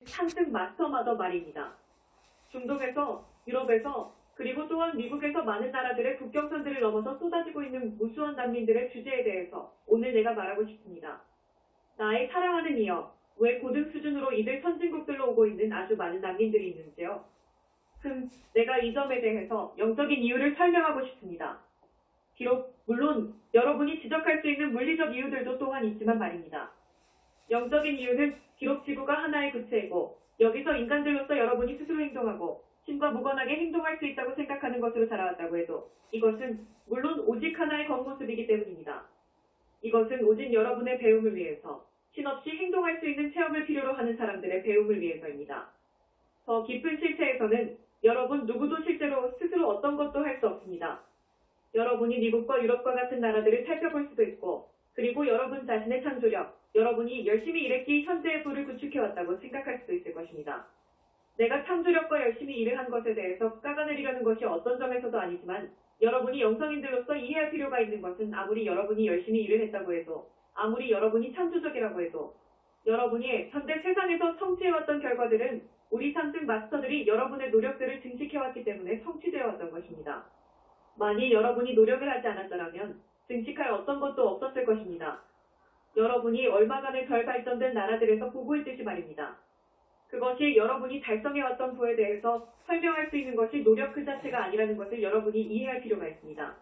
상승 마스터마더 말입니다. 중동에서, 유럽에서, 그리고 또한 미국에서 많은 나라들의 국경선들을 넘어서 쏟아지고 있는 무수한 난민들의 주제에 대해서 오늘 내가 말하고 싶습니다. 나의 사랑하는 이여, 왜 고등 수준으로 이들 선진국들로 오고 있는 아주 많은 난민들이 있는지요? 내가 이 점에 대해서 영적인 이유를 설명하고 싶습니다. 물론 여러분이 지적할 수 있는 물리적 이유들도 또한 있지만 말입니다. 영적인 이유는 비록 지구가 하나의 구체이고 여기서 인간들로서 여러분이 스스로 행동하고 신과 무관하게 행동할 수 있다고 생각하는 것으로 자라왔다고 해도 이것은 물론 오직 하나의 겉모습이기 때문입니다. 이것은 오직 여러분의 배움을 위해서 신없이 행동할 수 있는 체험을 필요로 하는 사람들의 배움을 위해서입니다. 더 깊은 실체에서는 여러분 누구도 실제로 스스로 어떤 것도 할 수 없습니다. 여러분이 미국과 유럽과 같은 나라들을 살펴볼 수도 있고 그리고 여러분 자신의 창조력, 여러분이 열심히 일했기에 현재의 부를 구축해왔다고 생각할 수도 있을 것입니다. 내가 창조력과 열심히 일을 한 것에 대해서 깎아내리려는 것이 어떤 점에서도 아니지만 여러분이 영성인들로서 이해할 필요가 있는 것은 아무리 여러분이 열심히 일을 했다고 해도 아무리 여러분이 창조적이라고 해도 여러분이 현재 세상에서 성취해왔던 결과들은 우리 상승 마스터들이 여러분의 노력들을 증식해왔기 때문에 성취되어 왔던 것입니다. 만일 여러분이 노력을 하지 않았더라면 증식할 어떤 것도 없었을 것입니다. 여러분이 얼마간의 덜 발전된 나라들에서 보고 있듯이 말입니다. 그것이 여러분이 달성해왔던 부에 대해서 설명할 수 있는 것이 노력 그 자체가 아니라는 것을 여러분이 이해할 필요가 있습니다.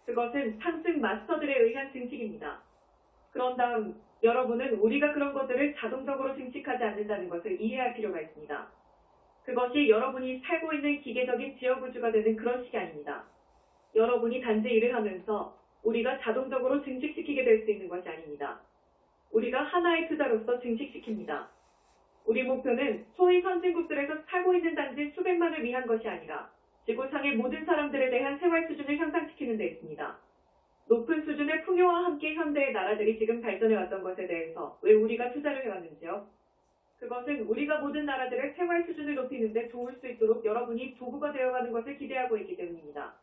그것은 상승 마스터들에 의한 증식입니다. 그런 다음 여러분은 우리가 그런 것들을 자동적으로 증식하지 않는다는 것을 이해할 필요가 있습니다. 그것이 여러분이 살고 있는 기계적인 지역우주가 되는 그런 식이 아닙니다. 여러분이 단지 일을 하면서 우리가 자동적으로 증식시키게 될 수 있는 것이 아닙니다. 우리가 하나의 투자로서 증식시킵니다. 우리 목표는 소위 선진국들에서 살고 있는 단지 수백만을 위한 것이 아니라 지구상의 모든 사람들에 대한 생활 수준을 향상시키는 데 있습니다. 높은 수준의 풍요와 함께 현대의 나라들이 지금 발전해왔던 것에 대해서 왜 우리가 투자를 해왔는지요? 그것은 우리가 모든 나라들의 생활 수준을 높이는 데 도울 수 있도록 여러분이 도구가 되어가는 것을 기대하고 있기 때문입니다.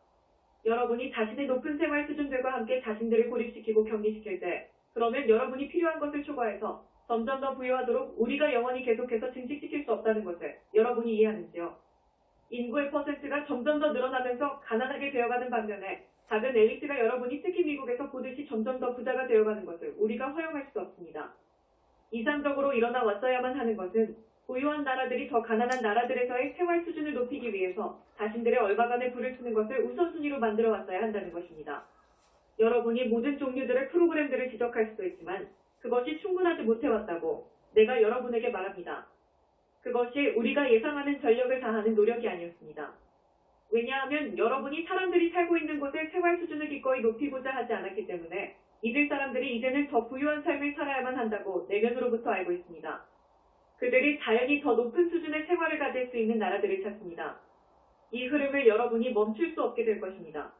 여러분이 자신의 높은 생활 수준들과 함께 자신들을 고립시키고 격리시킬 때 그러면 여러분이 필요한 것을 초과해서 점점 더 부유하도록 우리가 영원히 계속해서 증식시킬 수 없다는 것을 여러분이 이해하는지요? 인구의 퍼센트가 점점 더 늘어나면서 가난하게 되어가는 반면에 작은 엘리트가 여러분이 특히 미국에서 보듯이 점점 더 부자가 되어가는 것을 우리가 허용할 수 없습니다. 이상적으로 일어나 왔어야만 하는 것은 보유한 나라들이 더 가난한 나라들에서의 생활 수준을 높이기 위해서 자신들의 얼마간의 부를 쓰는 것을 우선순위로 만들어 왔어야 한다는 것입니다. 여러분이 모든 종류들의 프로그램들을 지적할 수도 있지만 그것이 충분하지 못해왔다고 내가 여러분에게 말합니다. 그것이 우리가 예상하는 전력을 다하는 노력이 아니었습니다. 왜냐하면 여러분이 사람들이 살고 있는 곳의 생활 수준을 기꺼이 높이고자 하지 않았기 때문에 이들 사람들이 이제는 더 부유한 삶을 살아야만 한다고 내면으로부터 알고 있습니다. 그들이 자연히 더 높은 수준의 생활을 가질 수 있는 나라들을 찾습니다. 이 흐름을 여러분이 멈출 수 없게 될 것입니다.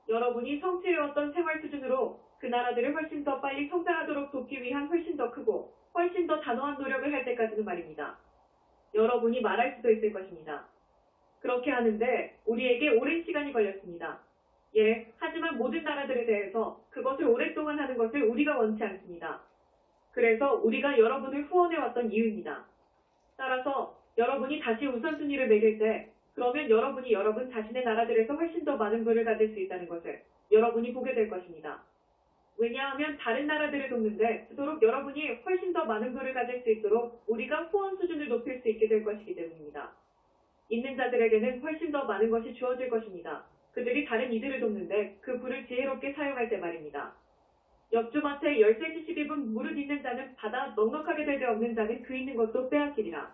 여러분이 성취해왔던 생활 수준으로 그 나라들을 훨씬 더 빨리 성장하도록 돕기 위한 훨씬 더 크고 훨씬 더 단호한 노력을 할 때까지는 말입니다. 여러분이 말할 수도 있을 것입니다. 그렇게 하는데 우리에게 오랜 시간이 걸렸습니다. 하지만 모든 나라들에 대해서 그것을 오랫동안 하는 것을 우리가 원치 않습니다. 그래서 우리가 여러분을 후원해왔던 이유입니다. 따라서 여러분이 다시 우선순위를 매길 때 그러면 여러분이 여러분 자신의 나라들에서 훨씬 더 많은 부를 가질 수 있다는 것을 여러분이 보게 될 것입니다. 왜냐하면 다른 나라들을 돕는데 그토록 여러분이 훨씬 더 많은 부를 가질 수 있도록 우리가 후원 수준을 높일 수 있게 될 것이기 때문입니다. 있는 자들에게는 훨씬 더 많은 것이 주어질 것입니다. 그들이 다른 이들을 돕는데 그 부를 지혜롭게 사용할 때 말입니다. 옆주마트에 13시 12분 무릇 있는 자는 받아 넉넉하게 되되 없는 자는 그 있는 것도 빼앗기리라.